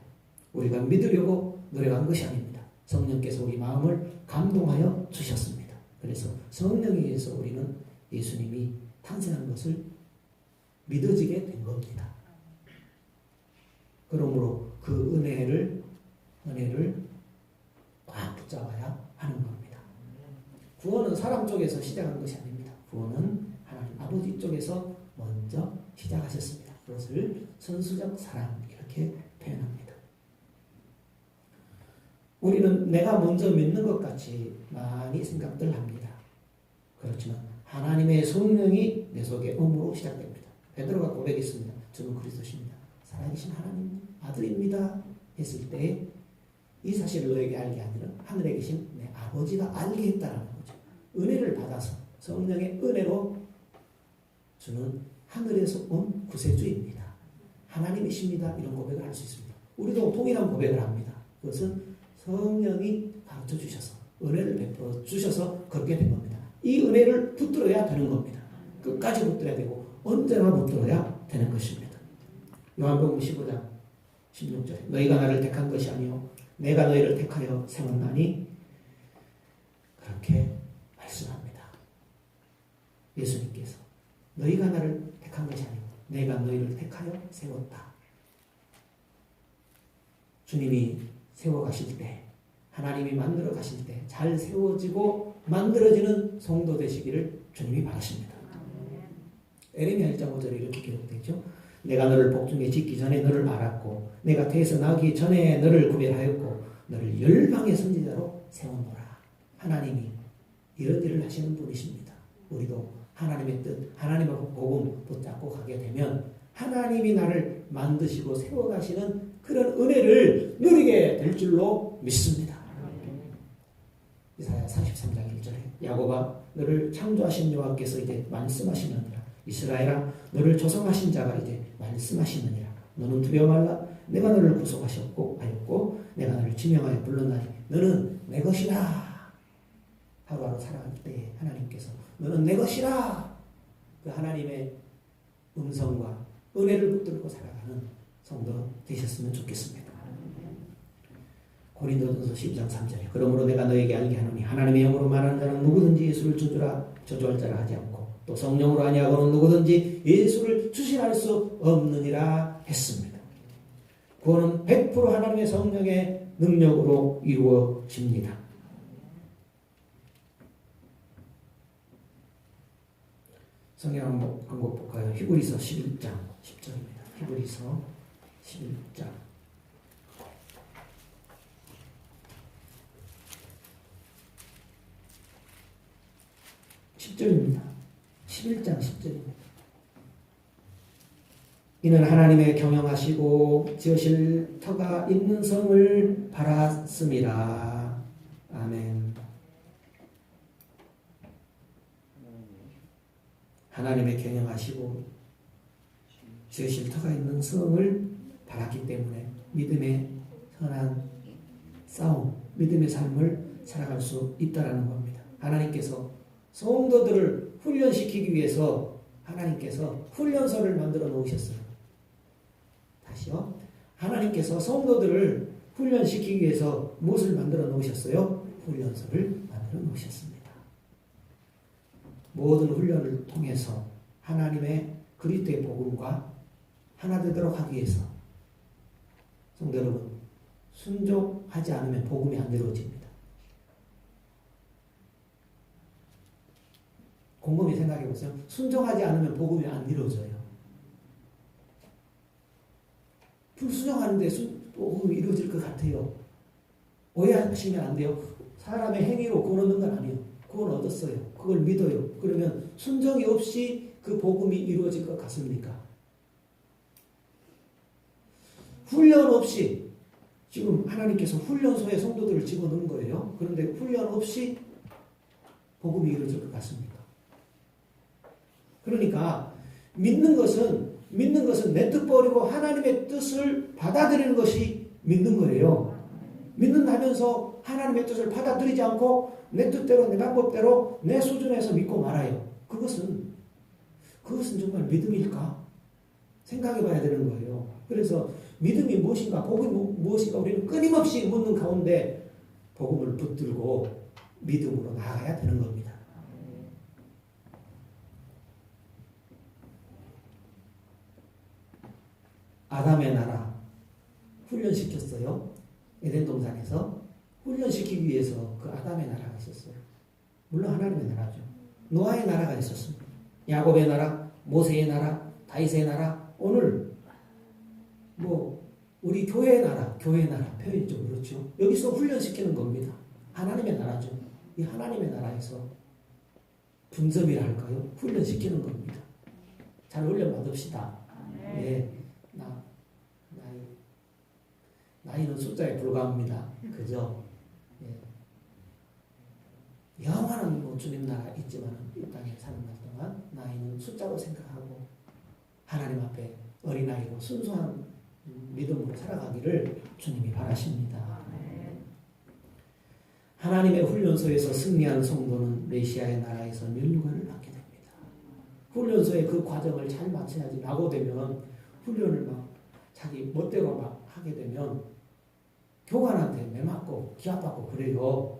우리가 믿으려고 노력한 것이 아닙니다. 성령께서 우리 마음을 감동하여 주셨습니다. 그래서 성령에 의해서 우리는 예수님이 탄생한 것을 믿어지게 된 겁니다. 그러므로 그 은혜를 꽉 붙잡아야 하는 겁니다. 구원은 사람 쪽에서 시작한 것이 아닙니다. 구원은 하나님 아버지 쪽에서 먼저 시작하셨습니다. 그것을 선수적 사랑 이렇게 표현합니다. 우리는 내가 먼저 믿는 것 같이 많이 생각들 합니다. 그렇지만 하나님의 성령이 내 속에 음으로 시작됩니다. 베드로가 고백했습니다. 저는 그리스도십니다. 살아계신 하나님 아들입니다. 했을 때 이 사실을 너에게 알게 아니라 하늘에 계신 내 아버지가 알게 했다라는 거죠. 은혜를 받아서 성령의 은혜로 주는 하늘에서 온 구세주입니다. 하나님이십니다. 이런 고백을 할 수 있습니다. 우리도 동일한 고백을 합니다. 그것은 성령이 가르쳐 주셔서 은혜를 베풀어 주셔서 그렇게 된 겁니다. 이 은혜를 붙들어야 되는 겁니다. 끝까지 붙들어야 되고 언제나 붙들어야 되는 것입니다. 요한복음 15장 16절에 너희가 나를 택한 것이 아니요 내가 너희를 택하여 세웠나니 그렇게 말씀합니다. 예수님께서 너희가 나를 택한 것이 아니고 내가 너희를 택하여 세웠다. 주님이 세워가실 때 하나님이 만들어 가실 때 잘 세워지고 만들어지는 성도 되시기를 주님이 바라십니다. 에레미야 1장 5절에 이렇게 기록되죠. 내가 너를 복중에 짓기 전에 너를 알았고 내가 태에서 나기 전에 너를 구별하였고 너를 열방의 선지자로 세워놓으라. 하나님이 이런 일을 하시는 분이십니다. 우리도 하나님의 뜻, 하나님의 복음 붙잡고 가게 되면 하나님이 나를 만드시고 세워가시는 그런 은혜를 누리게 될 줄로 믿습니다. 이사야 43장 1절에 야곱아 너를 창조하신 여호와께서 이제 말씀하시느니라 이스라엘아 너를 조성하신 자가 이제 말씀하시느니라. 너는 두려워 말라. 내가 너를 구속하였고 내가 너를 지명하여 불렀나니 너는 내 것이라. 하루하루 살아갈 때 하나님께서 너는 내 것이라. 그 하나님의 음성과 은혜를 붙들고 살아가는 성도 되셨으면 좋겠습니다. 고린도전서 12장 3절에 그러므로 내가 너에게 알게 하노니 하나님의 영으로 말하는 자는 누구든지 예수를 저주할 자라 하지 않고 또 성령으로 아니하고는 누구든지 예수를 주시할 수 없느니라 했습니다. 구원은 100% 하나님의 성령의 능력으로 이루어집니다. 성경 한번 볼까요? 히브리서 11장 10절입니다. 히브리서 11장 10절입니다. 11장 10절입니다. 이는 하나님의 경영하시고 지으실 터가 있는 성을 바랐음이라. 아멘. 하나님의 경영하시고 지으실 터가 있는 성을 바랐기 때문에 믿음의 선한 싸움, 믿음의 삶을 살아갈 수 있다라는 겁니다. 하나님께서 성도들을 훈련시키기 위해서 하나님께서 훈련소를 만들어 놓으셨어요. 다시요. 하나님께서 성도들을 훈련시키기 위해서 무엇을 만들어 놓으셨어요? 훈련소를 만들어 놓으셨습니다. 모든 훈련을 통해서 하나님의 그리스도의 복음과 하나 되도록 하기 위해서 성도 여러분, 순종하지 않으면 복음이 안 이루어집니다. 곰곰이 생각해 보세요. 순종하지 않으면 복음이 안 이루어져요. 불순종하는데 복음이 이루어질 것 같아요. 오해하시면 안 돼요. 사람의 행위로 구원 얻는 건 아니에요. 구원 얻었어요. 그걸 믿어요. 그러면 순종이 없이 그 복음이 이루어질 것 같습니까? 훈련 없이 지금 하나님께서 훈련소에 성도들을 집어넣은 거예요. 그런데 훈련 없이 복음이 이루어질 것 같습니까? 그러니까 믿는 것은 내 뜻 버리고 하나님의 뜻을 받아들이는 것이 믿는 거예요. 믿는다면서 하나님의 뜻을 받아들이지 않고 내 뜻대로 내 방법대로 내 수준에서 믿고 말아요. 그것은 정말 믿음일까? 생각해 봐야 되는 거예요. 그래서 믿음이 무엇인가, 복음이 무엇인가 우리는 끊임없이 묻는 가운데 복음을 붙들고 믿음으로 나아가야 되는 겁니다. 아담의 나라 훈련시켰어요. 에덴 동산에서 훈련시키기 위해서 그 아담의 나라가 있었어요. 물론 하나님의 나라죠. 노아의 나라가 있었습니다. 야곱의 나라, 모세의 나라, 다윗의 나라, 오늘 우리 교회의 나라 표현이 좀 그렇죠. 여기서 훈련시키는 겁니다. 하나님의 나라죠. 이 하나님의 나라에서 분점이라 할까요? 훈련시키는 겁니다. 잘 훈련 받읍시다. 네. 나이는 숫자에 불과합니다. 그죠? 예. 영원한 주님 나라 있지만 이 땅에 사는 날 동안 나이는 숫자로 생각하고 하나님 앞에 어린아이로 순수한 믿음으로 살아가기를 주님이 바라십니다. 하나님의 훈련소에서 승리한 성도는 메시아의 나라에서 면류관을 받게 됩니다. 훈련소의 그 과정을 잘 마쳐야지 낙오되면 훈련을 자기 멋대로 하게 되면 교관한테 매맞고 기합받고 그래요.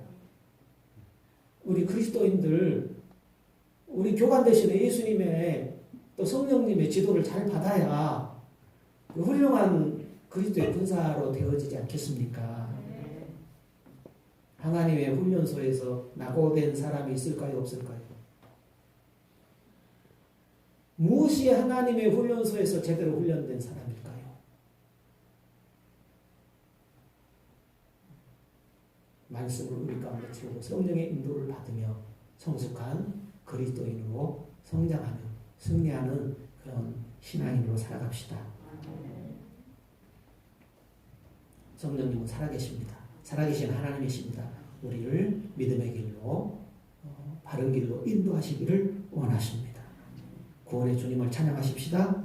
우리 그리스도인들, 우리 교관 대신에 예수님의 또 성령님의 지도를 잘 받아야 그 훌륭한 그리스도의 군사로 되어지지 않겠습니까? 하나님의 훈련소에서 낙오된 사람이 있을까요? 없을까요? 무엇이 하나님의 훈련소에서 제대로 훈련된 사람일까요? 말씀을 우리 가운데 채우고 성령의 인도를 받으며 성숙한 그리스도인으로 성장하며 승리하는 그런 신앙인으로 살아갑시다. 성령님은 살아계십니다. 살아계신 하나님이십니다. 우리를 믿음의 길로 바른 길로 인도하시기를 원하십니다. 구원의 주님을 찬양하십시다.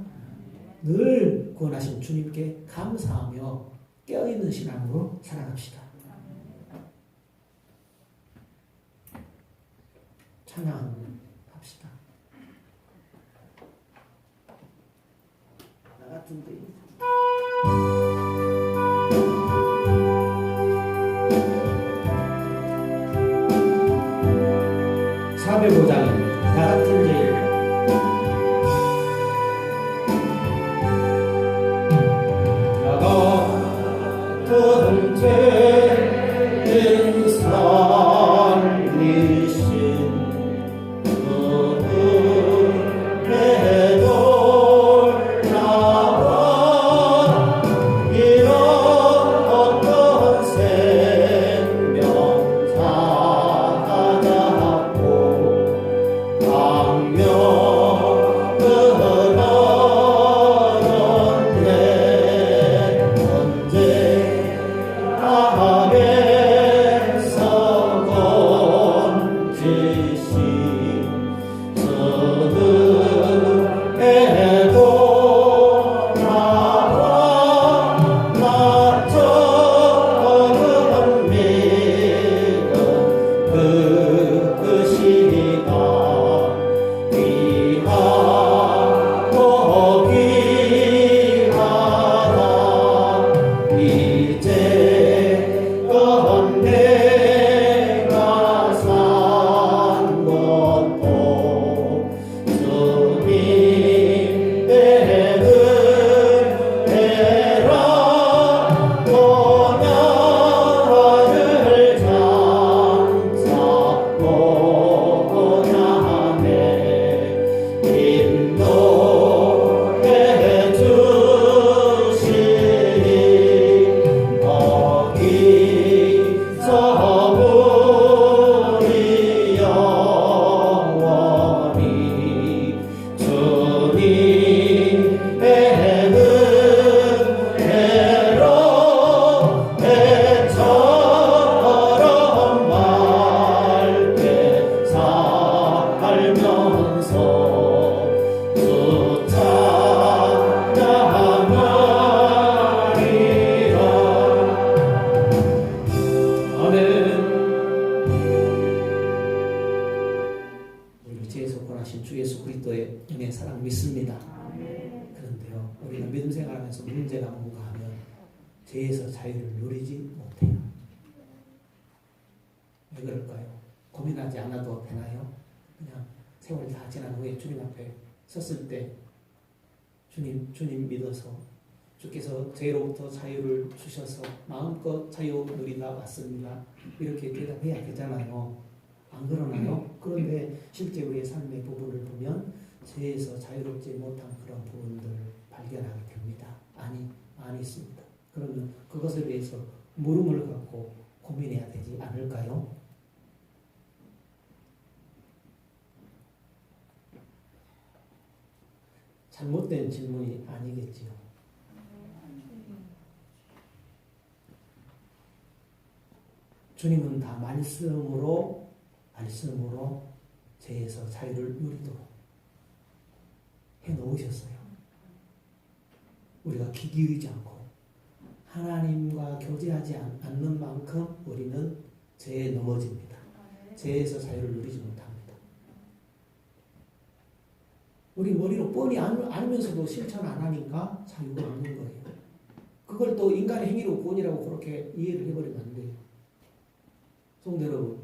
늘 구원하신 주님께 감사하며 깨어있는 신앙으로 살아갑시다. 찬양합시다. 나 같은데 사배보장입니다. 나 같은 죄인 나 같은 죄인 살리신 죄에서 자유를 누리지 못해요. 왜 그럴까요? 고민하지 않아도 되나요? 그냥 세월이 다 지난 후에 주님 앞에 섰을 때 주님 믿어서 주께서 죄로부터 자유를 주셔서 마음껏 자유 누리다 왔습니다. 이렇게 대답해야 되잖아요. 안 그러나요? 그런데 실제 우리의 삶의 부분을 보면 죄에서 자유롭지 못한 그런 부분들을 발견하게 됩니다. 많이 있습니다. 그러면 그것에 대해서 물음을 갖고 고민해야 되지 않을까요? 잘못된 질문이 아니겠지요. 주님은 다 말씀으로 죄에서 자유를 누리도록 해놓으셨어요. 우리가 기기이지 않고 하나님과 교제하지 않는 만큼 우리는 죄에 넘어집니다. 죄에서 자유를 누리지 못합니다. 우리 머리로 뻔히 알면서도 실천 안 하니까 자유가 없는 거예요. 그걸 또 인간의 행위로 구원이라고 그렇게 이해를 해버리면 안 돼요. 성도 여러분,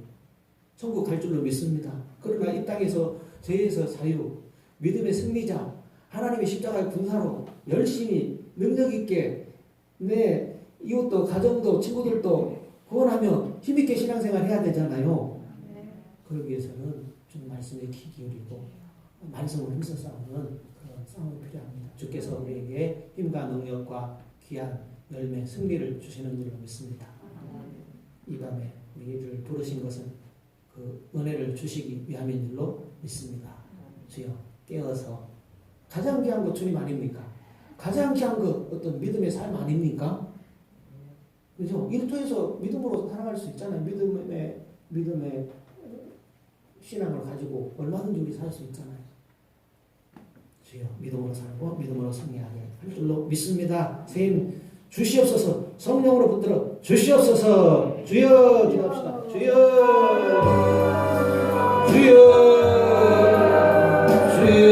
천국 갈 줄로 믿습니다. 그러나 이 땅에서 죄에서 자유, 믿음의 승리자, 하나님의 십자가의 군사로 열심히 능력 있게 내 이웃도 가정도 친구들도 구원하며 힘있게 신앙생활 해야 되잖아요. 그러기 위해서는 주님 말씀에 귀 기울이고 말씀을 힘써 싸우는 그런 싸움이 필요합니다. 주께서 우리에게 힘과 능력과 귀한 열매, 승리를 주시는 줄로 믿습니다. 이 밤에 우리를 부르신 것은 그 은혜를 주시기 위함인 줄로 믿습니다. 주여 깨어서 가장 귀한 것 주님 아닙니까? 가장 귀한 것 어떤 믿음의 삶 아닙니까? 그죠? 일터에서 믿음으로 살아갈 수 있잖아요. 믿음의 신앙을 가지고 얼마든지 우리 살 수 있잖아요. 주여 믿음으로 살고 믿음으로 승리하게 할 줄로 믿습니다. 세임 주시옵소서. 성령으로 붙들어 주시옵소서. 주여 기도합시다. 주여 주여 주여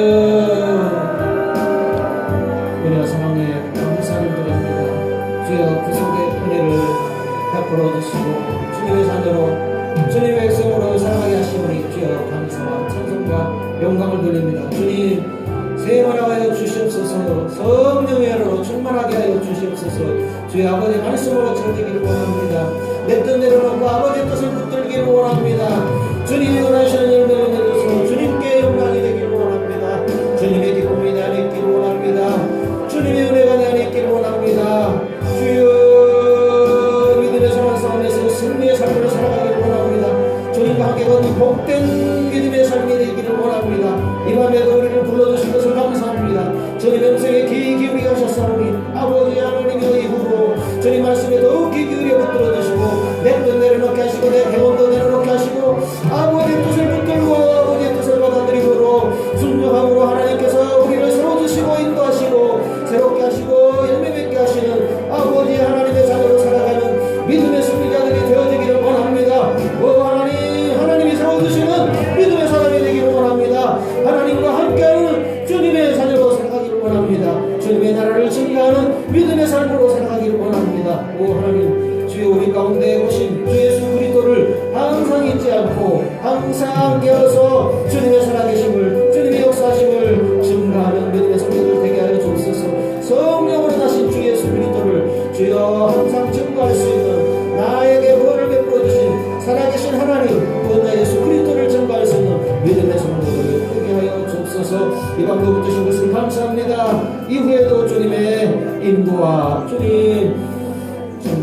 은혜와 사랑에 감사를 드립니다. 주여 구속의 은혜를 베풀어 주시고 주님의 자녀로 주님의 백성으로 살아가게 하시오니 주여 감사와 찬송과 영광을 돌립니다. 주님 세임하여 주시옵소서. 성령의 은혜로 충만하게 하여 주시옵소서. 주여 아버지 말씀으로 채워지기를 원합니다. 내 뜻 내려놓고 아버지의 뜻을 붙들기를 원합니다. 주님이 원하시는 열매를 맺어서 주님께 영광이 되기를 원합니다. 주님의 기쁨이 내 안에 있기를 원합니다. 주님의 은혜가 내 안에 있기를 원합니다. 주여 믿음의 생활 싸움에서 승리의 삶으로 살아가기를 원합니다. 주님과 함께 걷는 복된 믿음의 삶이 되기를 원합니다. 이 밤에도 우리를 불러주신 것을 감사합니다. 주님의 음성에 귀 기울이게 하셨사오니 아버지 하나님의 이후로 주님 말씀에 더욱 귀 기울여 붙들어주시고 내 뜻 내려놓게 하시고 내 경험도 내려놓게 하시고 아버지의 뜻을 붙들고 아버지의 뜻을 받아들임으로 순종함으로 하나님께서 우리를 세워주시고 인도하시고 새롭게 하시고 열매 맺게 하시는 아버지 하나님의 자녀로 살아가는 믿음의 승리자들이 되어지기를 원합니다. 하나님이 세워주시는 믿음의 사람이 되기를 원합니다. 하나님과 함께하는 주님의 자녀로 살아가기를 원합니다. 주님의 나라를 증거하는 믿음의 삶으로 살아가기를 원합니다. 오 하나님 주여 우리 가운데 오신 주 예수 그리스도를 항상 잊지 않고 항상 깨어서 주님의 살아계심을 주님의 역사하심을 증거하는 믿음의 성도들 되게 하여 주옵소서. 성령으로 나신 주 예수 그리스도를 주여 항상 증거할 수 있는 나에게 구원을 베풀어 주신 살아계신 하나님 구원자 예수 그리스도를 증거할 수 있는 믿음의 성도들 되게 하여 주옵소서. 이 밤도 붙드신 것을 감사합니다. 이후에도 주님의 인도와 주님의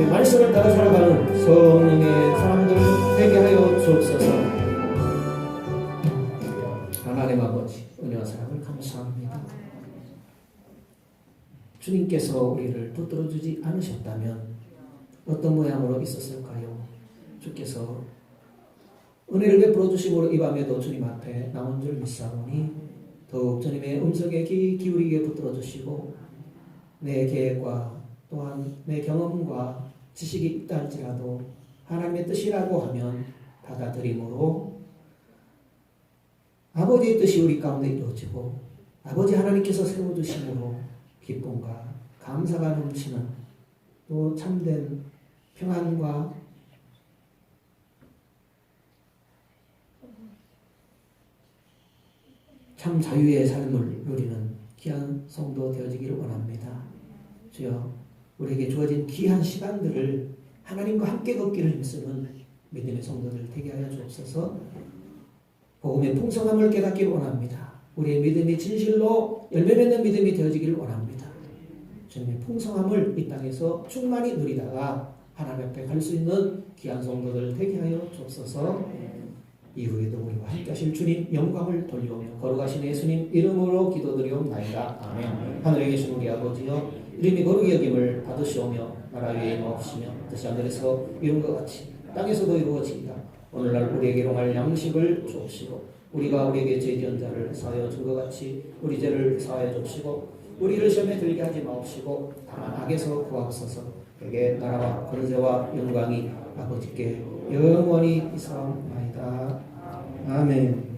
말씀을 따라 살아가는 성령의 사람들 되게 하여 주옵소서. 하나님 아버지 은혜와 사랑을 감사합니다. 주님께서 우리를 붙들어 주지 않으셨다면 어떤 모양으로 있었을까요? 주께서 은혜를 베풀어 주심으로 이 밤에도 주님 앞에 나온 줄 믿사오니 더욱 주님의 음성에 귀 기울이게 붙들어 주시고 내 계획과 또한 내 경험과 지식이 있다 할지라도 하나님의 뜻이라고 하면 받아들임으로 아버지의 뜻이 우리 가운데 이루어지고 아버지 하나님께서 세워주심으로 기쁨과 감사가 넘치는 또 참된 평안과 참 자유의 삶을 누리는 귀한 성도 되어지기를 원합니다. 주여 우리에게 주어진 귀한 시간들을 하나님과 함께 걷기를 힘쓰는 믿음의 성도들 되게 하여 주옵소서. 복음의 풍성함을 깨닫기를 원합니다. 우리의 믿음이 진실로 열매 맺는 믿음이 되어지기를 원합니다. 주님의 풍성함을 이 땅에서 충만히 누리다가 하나님 앞에 갈 수 있는 귀한 성도들 되게 하여 주옵소서. 이후에도 우리와 함께 하실 주님 영광을 돌려오며 거룩하신 예수님 이름으로 기도드리옵나이다. 아멘. 하늘에 계신 우리 아버지여 이름이 거룩히 여김을 받으시오며 나라 위에 임하옵시며 뜻이 하늘에서 이룬 것 같이 땅에서도 이루어지이다. 오늘날 우리에게 용할 양식을 주옵시고 우리가 우리에게 죄 지은 자를 사하여 준 것 같이 우리 죄를 사하여 줍시고 우리를 시험에 들게 하지 마옵시고 다만 악에서 구하옵소서. 그에게 나라와 권세와 영광이 아버지께 영원히 있사옵나이다. 아멘.